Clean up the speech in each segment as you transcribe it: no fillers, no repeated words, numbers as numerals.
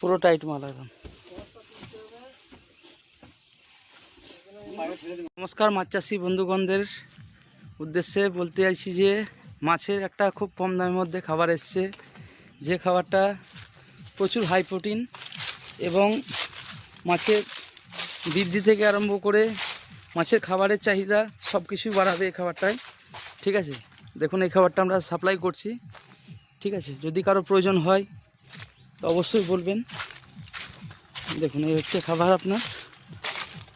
পুরো টাইট মাল একদম। নমস্কার মাছ চাষি বন্ধুগণদের উদ্দেশ্যে বলতে চাইছি যে মাছের একটা খুব কম দামের মধ্যে খাবার এসছে, যে খাবারটা প্রচুর হাই প্রোটিন এবং মাছের বৃদ্ধি থেকে আরম্ভ করে মাছের খাবারের চাহিদা সব কিছুই বাড়াবে এই খাবারটায়। ঠিক আছে, দেখুন এই খাবারটা আমরা সাপ্লাই করছি। ঠিক আছে, যদি কারো প্রয়োজন হয় তো অবশ্যই বলবেন। দেখুন এই হচ্ছে খাবার, আপনার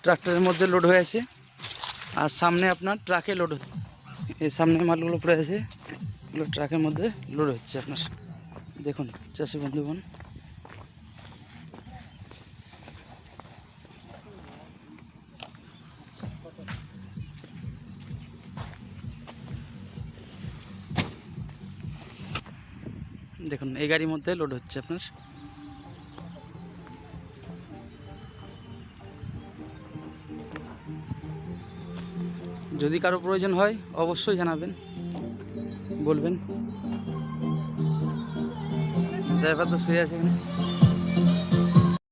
ট্রাক্টরের মধ্যে লোড হয়ে আছে আর সামনে আপনার ট্রাকে লোড হচ্ছে। এই সামনে মালগুলো পড়ে আছে, এগুলো ট্রাকের মধ্যে লোড হচ্ছে আপনার। দেখুন চাষি বন্ধুগণ, দেখুন এই গাড়ির মধ্যে লোড হচ্ছে আপনার। যদি কারো প্রয়োজন হয় অবশ্যই জানাবেন, বলবেন। ড্রাইভার তো শুয়ে আছে এখানে।